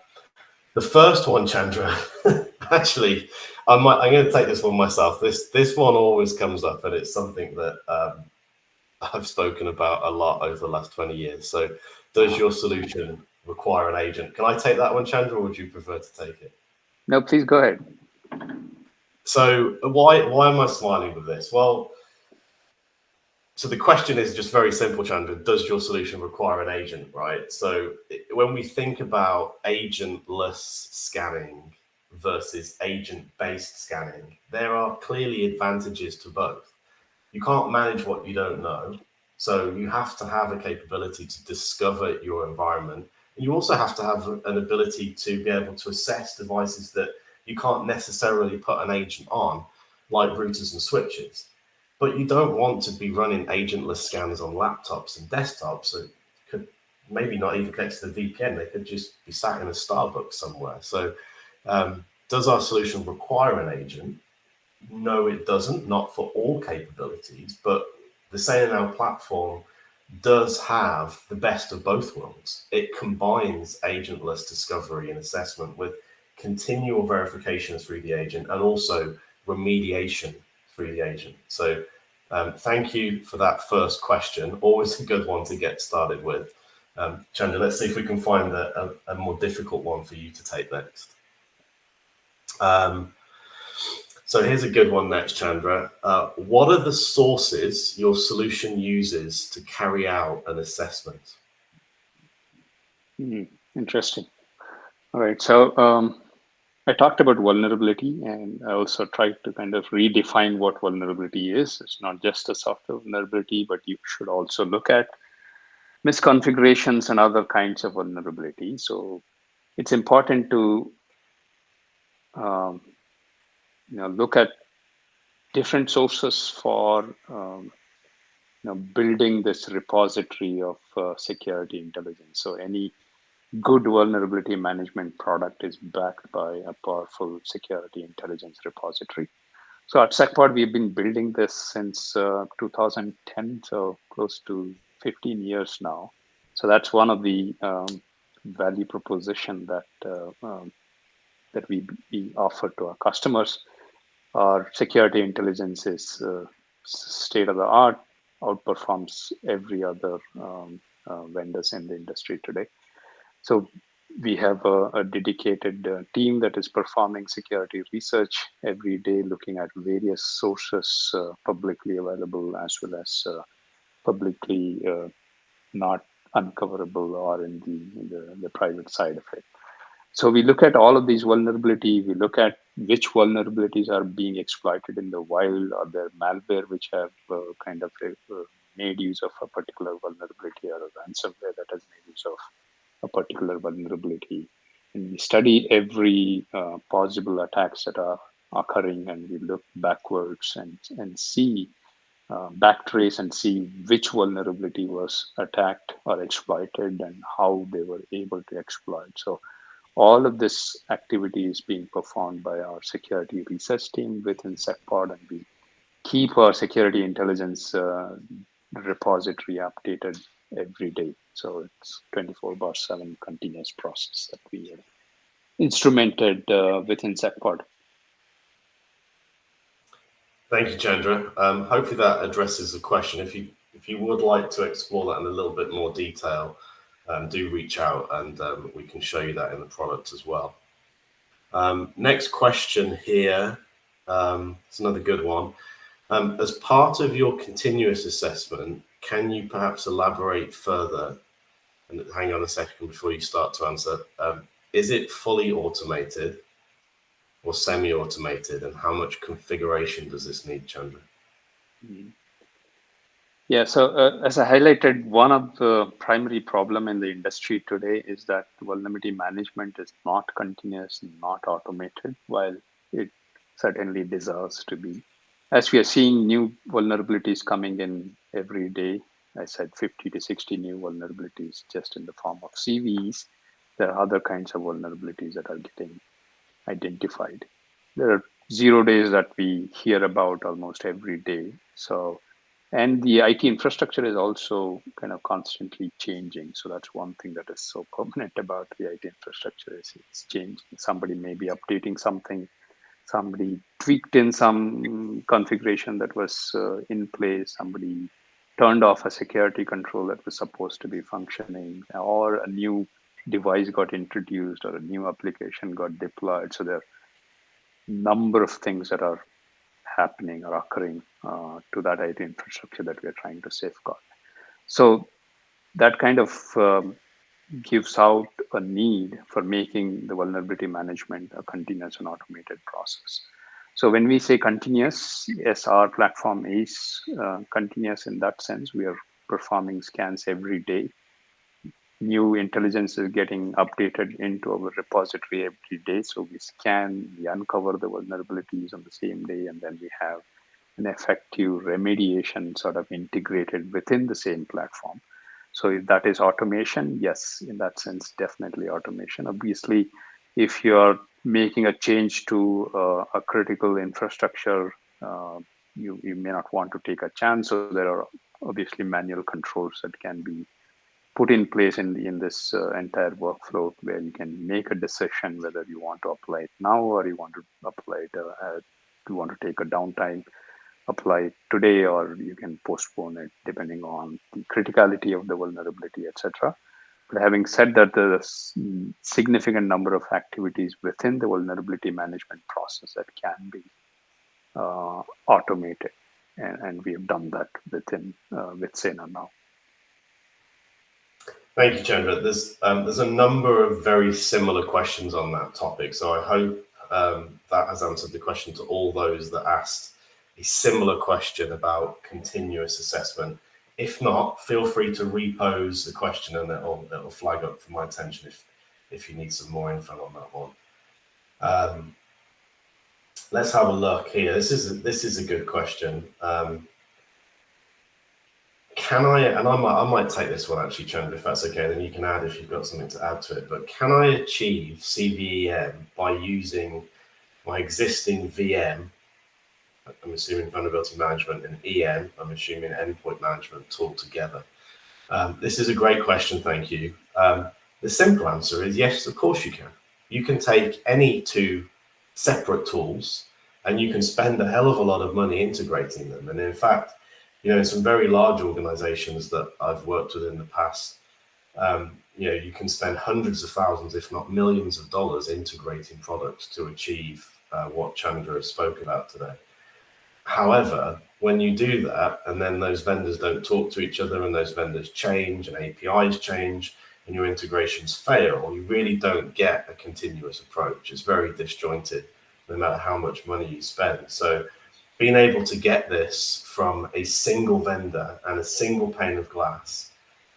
The first one, Chandra, actually, I'm going to take this one myself. This one always comes up, and it's something that I've spoken about a lot over the last 20 years. So, does your solution require an agent? Can I take that one, Chandra, or would you prefer to take it? No, please go ahead. So, why am I smiling with this? Well, so the question is just very simple, Chandra. Does your solution require an agent, right? So when we think about agentless scanning versus agent-based scanning, there are clearly advantages to both. You can't manage what you don't know. So you have to have a capability to discover your environment. And you also have to have an ability to be able to assess devices that you can't necessarily put an agent on, like routers and switches. But you don't want to be running agentless scans on laptops and desktops. So could maybe not even connect to the VPN. They could just be sat in a Starbucks somewhere. So Does our solution require an agent? No, it doesn't, not for all capabilities, but the SanerNow platform does have the best of both worlds. It combines agentless discovery and assessment with continual verification through the agent and also remediation through the agent. So thank you for that first question. Always a good one to get started with. Chandra, let's see if we can find a more difficult one for you to take next. So here's a good one next, Chandra. What are the sources your solution uses to carry out an assessment? Interesting. All right. So I talked about vulnerability, and I also tried to kind of redefine what vulnerability is. It's not just a software vulnerability, but you should also look at misconfigurations and other kinds of vulnerability. So it's important to look at different sources for building this repository of security intelligence. So any good vulnerability management product is backed by a powerful security intelligence repository. So at SecPod, we've been building this since 2010, so close to 15 years now. So that's one of the value proposition that we offer to our customers. Our security intelligence is state of the art, outperforms every other vendors in the industry today. So we have a dedicated team that is performing security research every day, looking at various sources, publicly available as well as publicly not uncoverable or in the private side of it. So we look at all of these vulnerabilities. We look at which vulnerabilities are being exploited in the wild, or their malware which have made use of a particular vulnerability, or a ransomware that has made use of a particular vulnerability. And we study every possible attacks that are occurring, and we look backwards and see, backtrace and see which vulnerability was attacked or exploited and how they were able to exploit. So all of this activity is being performed by our security research team within SecPod, and we keep our security intelligence repository updated every day. So it's 24/7 continuous process that we have instrumented within SecPod. Thank you, Chandra. Hopefully that addresses the question. If you would like to explore that in a little bit more detail, do reach out, and we can show you that in the product as well. Next question here. It's another good one. As part of your continuous assessment, can you perhaps elaborate further? And hang on a second before you start to answer. Is it fully automated or semi-automated, and how much configuration does this need, Chandra? Yeah, so as I highlighted, one of the primary problem in the industry today is that vulnerability management is not continuous, not automated, while it certainly deserves to be. As we are seeing new vulnerabilities coming in every day, I said 50 to 60 new vulnerabilities just in the form of CVEs. There are other kinds of vulnerabilities that are getting identified. There are 0 days that we hear about almost every day. So, and the IT infrastructure is also kind of constantly changing. So that's one thing that is so permanent about the IT infrastructure is it's changing. Somebody may be updating something. Somebody tweaked in some configuration that was in place. Somebody turned off a security control that was supposed to be functioning, or a new device got introduced, or a new application got deployed. So there are a number of things that are happening or occurring to that IT infrastructure that we are trying to safeguard. So that kind of gives out a need for making the vulnerability management a continuous and automated process. So when we say continuous, yes, our platform is continuous in that sense. We are performing scans every day. New intelligence is getting updated into our repository every day. So we scan, we uncover the vulnerabilities on the same day, and then we have an effective remediation sort of integrated within the same platform. So if that is automation, yes, in that sense, definitely automation. Obviously, if you're making a change to a critical infrastructure, you may not want to take a chance. So there are obviously manual controls that can be put in place in this entire workflow, where you can make a decision whether you want to apply it now, or you want to apply it, you want to take a downtime, apply it today, or you can postpone it depending on the criticality of the vulnerability, etc. But having said that, there's a significant number of activities within the vulnerability management process that can be automated, and we have done that with SanerNow. Thank you, Chandra. There's a number of very similar questions on that topic, so I hope that has answered the question to all those that asked a similar question about continuous assessment. If not, feel free to repose the question, and it'll flag up for my attention if you need some more info on that one. Let's have a look here. This is a good question. Can I, and I might take this one actually, Chandra, if that's okay, then you can add if you've got something to add to it. But can I achieve CVEM by using my existing VM, I'm assuming vulnerability management, and EM, I'm assuming endpoint management, tool together? This is a great question, thank you. The simple answer is yes, of course you can. You can take any two separate tools and you can spend a hell of a lot of money integrating them. And in fact, in some very large organizations that I've worked with in the past, you can spend hundreds of thousands, if not millions of dollars integrating products to achieve what Chandra spoke about today. However, when you do that, and then those vendors don't talk to each other, and those vendors change, and APIs change, and your integrations fail, you really don't get a continuous approach. It's very disjointed, no matter how much money you spend. So being able to get this from a single vendor and a single pane of glass,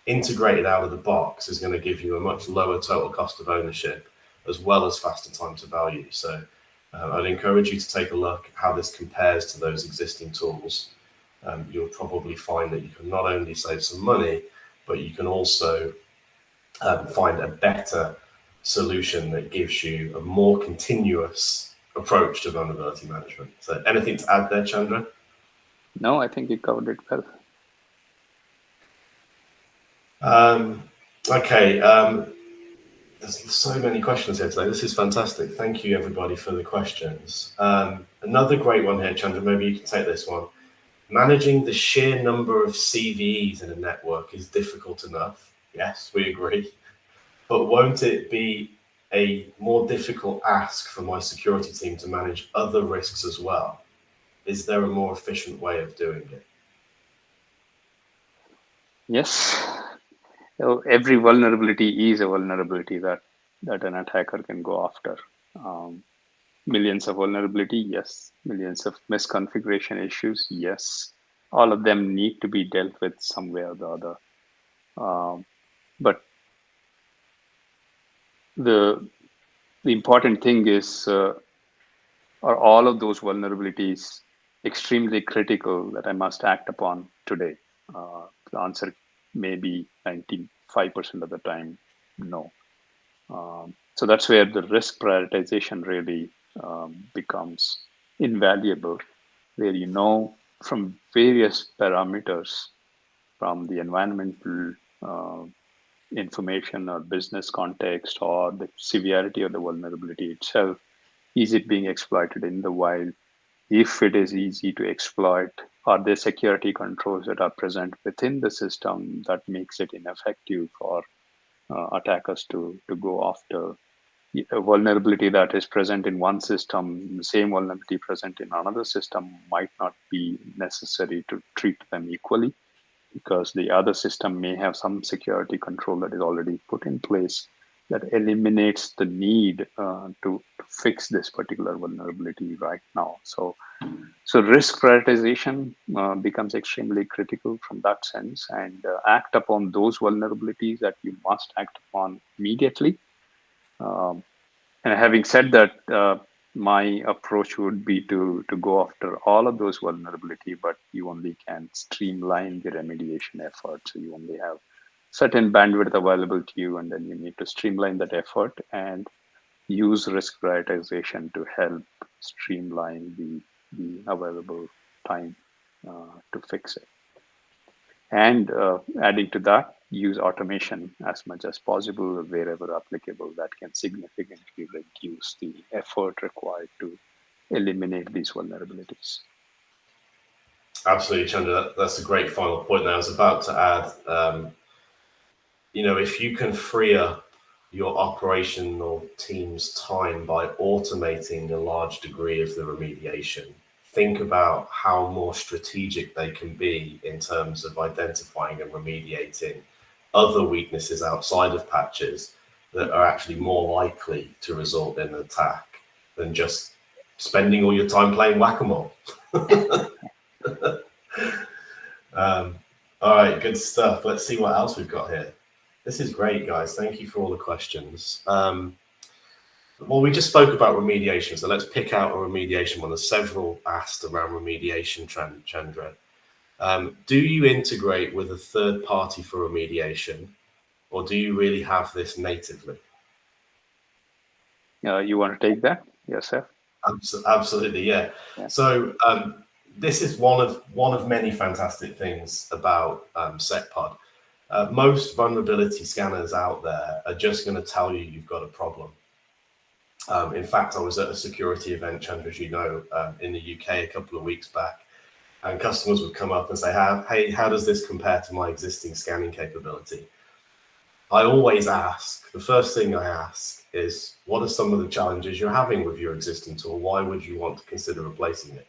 integrated out of the box, is going to give you a much lower total cost of ownership, as well as faster time to value. So I'd encourage you to take a look at how this compares to those existing tools. You'll probably find that you can not only save some money, but you can also find a better solution that gives you a more continuous approach to vulnerability management. So anything to add there, Chandra? No, I think you covered it well. Okay. There's so many questions here today. This is fantastic. Thank you, everybody, for the questions. Another great one here, Chandra, maybe you can take this one. Managing the sheer number of CVEs in a network is difficult enough. Yes, we agree. But won't it be a more difficult ask for my security team to manage other risks as well? Is there a more efficient way of doing it? Yes. Every vulnerability is a vulnerability that an attacker can go after. Millions of vulnerability, yes. Millions of misconfiguration issues, yes. All of them need to be dealt with some way or the other. But the important thing is, are all of those vulnerabilities extremely critical that I must act upon today? The answer may be 95% of the time, no. So that's where the risk prioritization really becomes invaluable, where you know from various parameters, from the environmental information or business context or the severity of the vulnerability itself, is it being exploited in the wild? If it is easy to exploit, are there security controls that are present within the system that makes it ineffective for attackers to go after? A vulnerability that is present in one system, the same vulnerability present in another system might not be necessary to treat them equally, because the other system may have some security control that is already put in place that eliminates the need to fix this particular vulnerability right now. So risk prioritization becomes extremely critical from that sense, and act upon those vulnerabilities that you must act upon immediately. And having said that, my approach would be to go after all of those vulnerability, but you only can streamline the remediation effort. So you only have certain bandwidth available to you, and then you need to streamline that effort and use risk prioritization to help streamline the available time to fix it. And adding to that, use automation as much as possible wherever applicable that can significantly reduce the effort required to eliminate these vulnerabilities. Absolutely, Chandra. That's a great final point there. I was about to add, if you can free up your operational team's time by automating a large degree of the remediation, think about how more strategic they can be in terms of identifying and remediating other weaknesses outside of patches that are actually more likely to result in an attack than just spending all your time playing whack-a-mole. All right, good stuff. Let's see what else we've got here. This is great, guys. Thank you for all the questions. Well, we just spoke about remediation, so let's pick out a remediation one. There's several asked around remediation, Chandra. Do you integrate with a third party for remediation, or do you really have this natively? You want to take that yourself? Absolutely, yeah. So this is one of many fantastic things about SecPod. Most vulnerability scanners out there are just going to tell you you've got a problem. In fact, I was at a security event, Chandra, as you know, in the UK a couple of weeks back, and customers would come up and say, hey, how does this compare to my existing scanning capability? I always ask, the first thing I ask is, what are some of the challenges you're having with your existing tool? Why would you want to consider replacing it?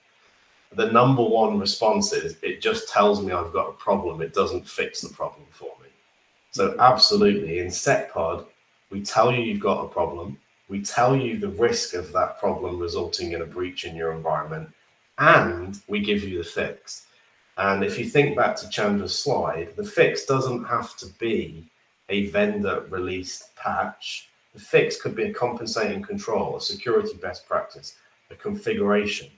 The number one response is, it just tells me I've got a problem. It doesn't fix the problem for me. So absolutely, in SecPod, we tell you you've got a problem. We tell you the risk of that problem resulting in a breach in your environment, and we give you the fix. And if you think back to Chandra's slide, the fix doesn't have to be a vendor released patch. The fix could be a compensating control, a security best practice, a configuration.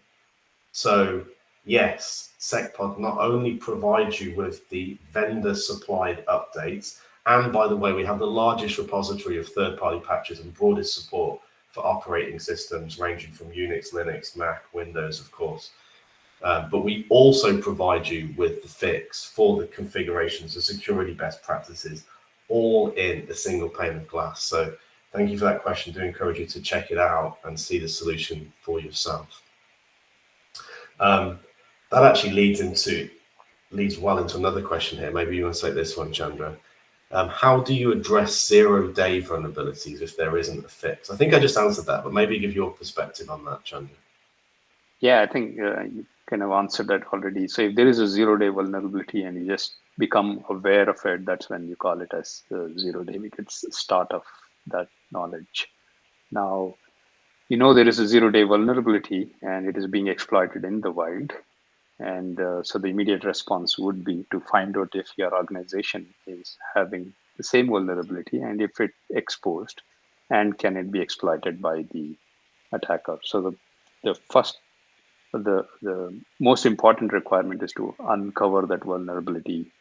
So yes, SecPod not only provides you with the vendor supplied updates, and by the way, we have the largest repository of third-party patches and broadest support for operating systems ranging from Unix, Linux, Mac, Windows, of course. But we also provide you with the fix for the configurations, the security best practices, all in a single pane of glass. So thank you for that question. I do encourage you to check it out and see the solution for yourself. That actually leads well into another question here. Maybe you want to take this one, Chandra. How do you address zero-day vulnerabilities if there isn't a fix? I think I just answered that, but maybe give your perspective on that, Chandra. Yeah, I think you kind of answered that already. So if there is a zero-day vulnerability and you just become aware of it, that's when you call it as zero-day, because it's the start of that knowledge. Now, there is a zero-day vulnerability and it is being exploited in the wild. And so the immediate response would be to find out if your organization is having the same vulnerability and if it exposed and can it be exploited by the attacker. So the most important requirement is to uncover that vulnerability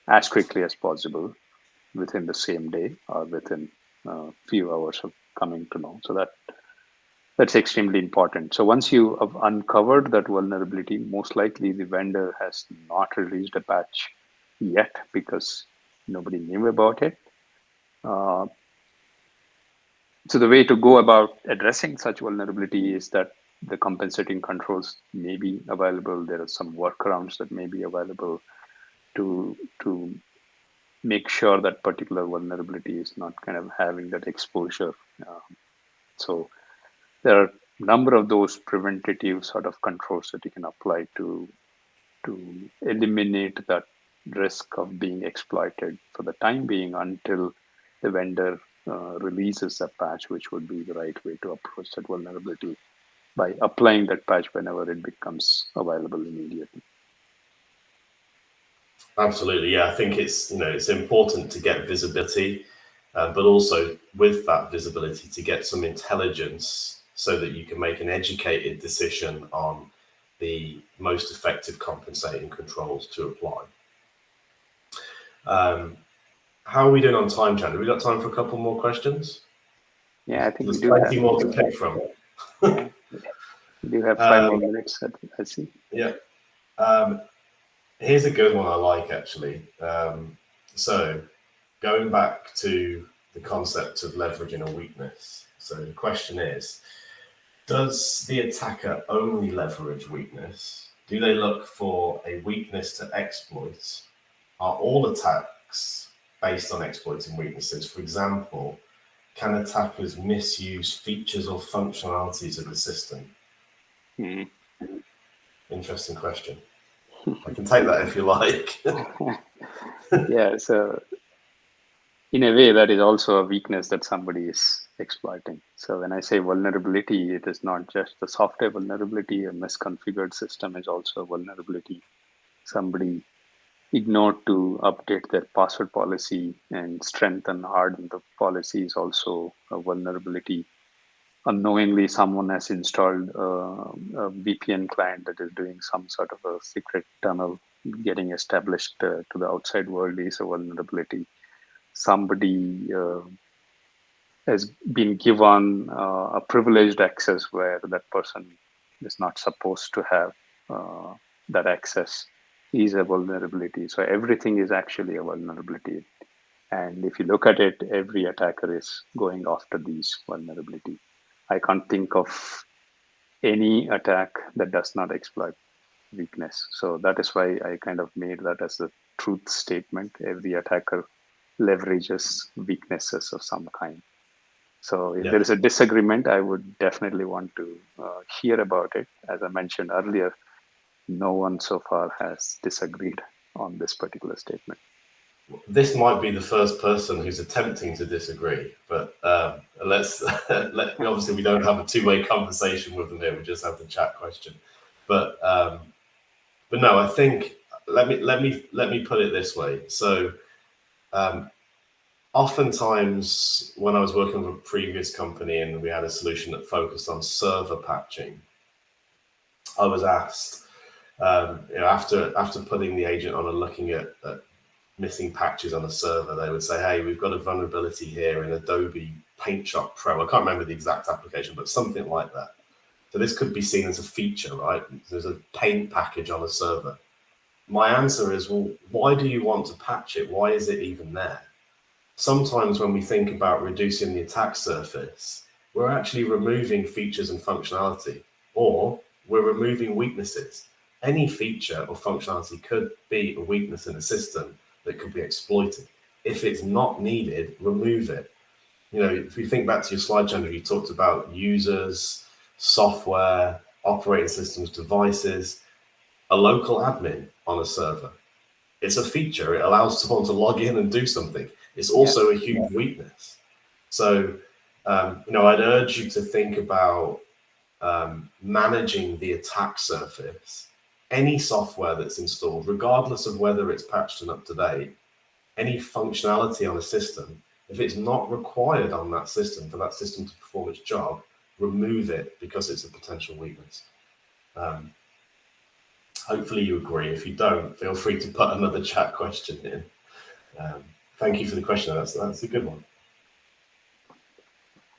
as quickly as possible within the same day or within a few hours of coming to know. So that's extremely important. So once you have uncovered that vulnerability, most likely the vendor has not released a patch yet because nobody knew about it. So the way to go about addressing such vulnerability is that the compensating controls may be available. There are some workarounds that may be available to make sure that particular vulnerability is not kind of having that exposure. So there are a number of those preventative sort of controls that you can apply to eliminate that risk of being exploited for the time being until the vendor releases a patch, which would be the right way to approach that vulnerability by applying that patch whenever it becomes available immediately. Absolutely, yeah. I think it's important to get visibility, but also with that visibility to get some intelligence so that you can make an educated decision on the most effective compensating controls to apply. How are we doing on time, Chandra? We got time for a couple more questions? Yeah, I think There's we do plenty have. more to pick from. Yeah, we do have 5 more minutes, I see. Yeah. Here's a good one I like, actually. So going back to the concept of leveraging a weakness. So the question is, does the attacker only leverage weakness? Do they look for a weakness to exploit? Are all attacks based on exploiting weaknesses? For example, can attackers misuse features or functionalities of the system? Interesting question. I can take that if you like. Yeah, so in a way, that is also a weakness that somebody is exploiting. So when I say vulnerability, it is not just the software vulnerability. A misconfigured system is also a vulnerability. Somebody ignored to update their password policy and strengthen, harden the policy is also a vulnerability. Unknowingly, someone has installed a VPN client that is doing some sort of a secret tunnel getting established to the outside world is a vulnerability. Somebody has been given a privileged access where that person is not supposed to have that access is a vulnerability. So everything is actually a vulnerability. And if you look at it, every attacker is going after these vulnerability. I can't think of any attack that does not exploit weakness. So that is why I kind of made that as a truth statement. Every attacker leverages weaknesses of some kind. So if there is a disagreement, I would definitely want to hear about it. As I mentioned earlier, no one so far has disagreed on this particular statement. This might be the first person who's attempting to disagree, but let's obviously we don't have a two-way conversation with them here. We just have the chat question. But no, I think let me put it this way. So oftentimes when I was working with a previous company and we had a solution that focused on server patching, I was asked, after putting the agent on and looking at missing patches on a server, they would say, hey, we've got a vulnerability here in Adobe Paint Shop Pro. I can't remember the exact application, but something like that. So this could be seen as a feature, right? There's a paint package on a server. My answer is, well, why do you want to patch it? Why is it even there? Sometimes when we think about reducing the attack surface, we're actually removing features and functionality, or we're removing weaknesses. Any feature or functionality could be a weakness in a system that could be exploited. If it's not needed, remove it. If you think back to your slide, Chandra, you talked about users, software, operating systems, devices, a local admin on a server. It's a feature. It allows someone to log in and do something. It's also a huge weakness. So, I'd urge you to think about managing the attack surface. Any software that's installed, regardless of whether it's patched and up to date, any functionality on a system, if it's not required on that system for that system to perform its job, remove it because it's a potential weakness. Hopefully you agree. If you don't, feel free to put another chat question in. Thank you for the question. That's a good one.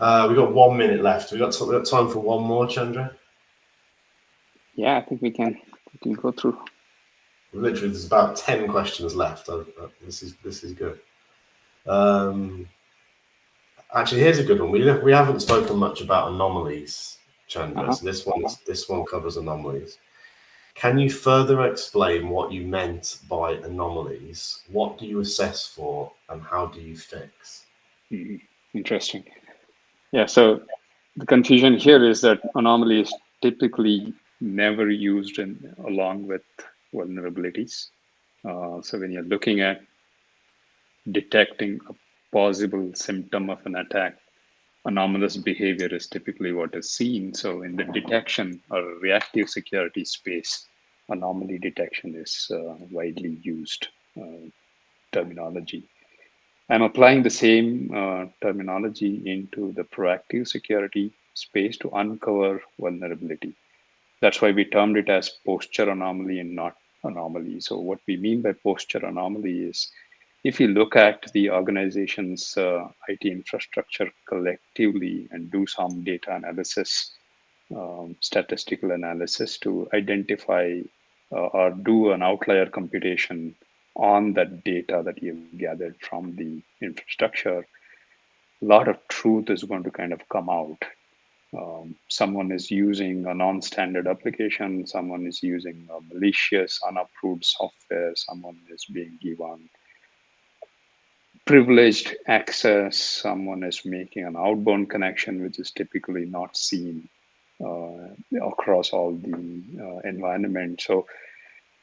We've got 1 minute left. We've got time for one more, Chandra. Yeah, I think we can go through. Literally, there's about 10 questions left. This is good. Actually, here's a good one. We haven't spoken much about anomalies, Chandra. So this one covers anomalies. Can you further explain what you meant by anomalies? What do you assess for, and how do you fix? Interesting. Yeah, so the confusion here is that anomaly is typically never used along with vulnerabilities. So when you're looking at detecting a possible symptom of an attack, anomalous behavior is typically what is seen. So in the detection or reactive security space, anomaly detection is widely used terminology. I'm applying the same terminology into the proactive security space to uncover vulnerability. That's why we termed it as posture anomaly and not anomaly. So what we mean by posture anomaly is if you look at the organization's IT infrastructure collectively and do some data analysis, statistical analysis to identify or do an outlier computation on that data that you've gathered from the infrastructure, a lot of truth is going to kind of come out. Someone is using a non-standard application, someone is using a malicious, unapproved software, someone is being given privileged access, someone is making an outbound connection, which is typically not seen across all the environment. So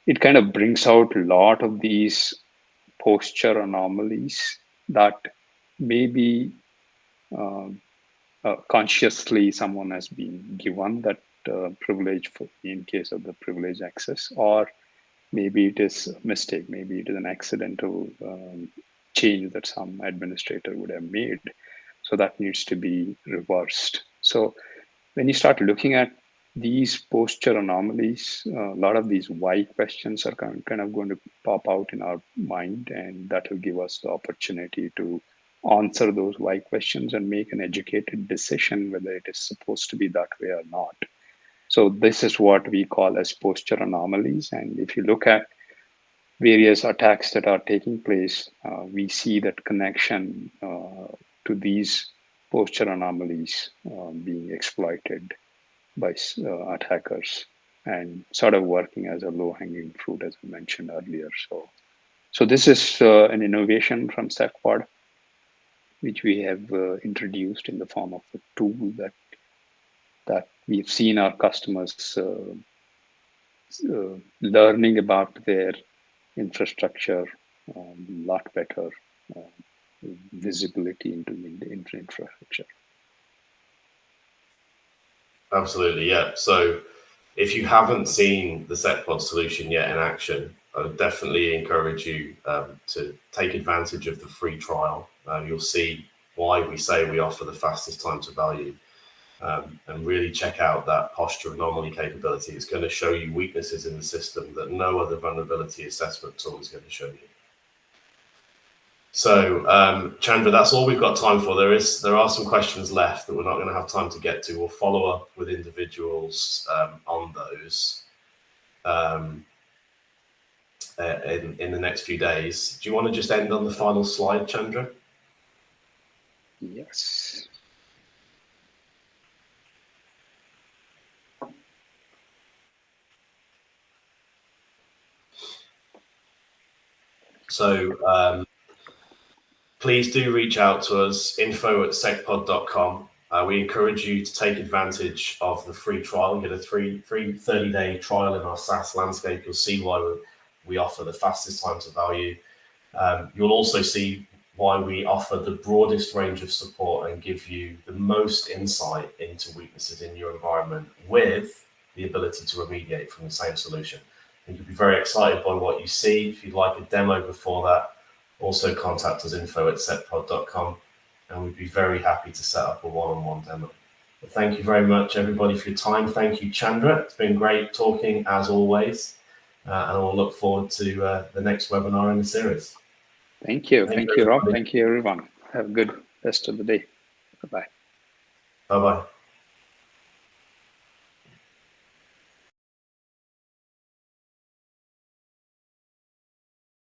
it kind of brings out a lot of these posture anomalies that maybe consciously someone has been given that privilege in case of the privilege access, or maybe it is a mistake, maybe it is an accidental change that some administrator would have made. So that needs to be reversed. So when you start looking at these posture anomalies, a lot of these why questions are kind of going to pop out in our mind, and that will give us the opportunity to answer those why questions and make an educated decision whether it is supposed to be that way or not. So this is what we call as posture anomalies. And if you look at various attacks that are taking place, we see that connection to these posture anomalies being exploited by attackers and sort of working as a low-hanging fruit, as I mentioned earlier. So this is an innovation from SecPod, which we have introduced in the form of a tool that we've seen our customers learning about their infrastructure a lot better, visibility into infrastructure. Absolutely, yeah. So if you haven't seen the SecPod solution yet in action, I would definitely encourage you to take advantage of the free trial. You'll see why we say we offer the fastest time to value, and really check out that posture anomaly capability. It's going to show you weaknesses in the system that no other vulnerability assessment tool is going to show you. So, Chandra, that's all we've got time for. There are some questions left that we're not going to have time to get to. We'll follow up with individuals on those in the next few days. Do you want to just end on the final slide, Chandra? Yes. So please do reach out to us, info@secpod.com. We encourage you to take advantage of the free trial and get a free 30-day trial in our SaaS landscape. You'll see why we offer the fastest time to value. You'll also see why we offer the broadest range of support and give you the most insight into weaknesses in your environment with the ability to remediate from the same solution. And you'll be very excited by what you see. If you'd like a demo before that, also contact us, info@secpod.com, and we'd be very happy to set up a one-on-one demo. But thank you very much, everybody, for your time. Thank you, Chandra. It's been great talking, as always, and we'll look forward to the next webinar in the series. Thank you. Thank you, Rob. Thank you, everyone. Have a good rest of the day. Bye-bye. Bye-bye.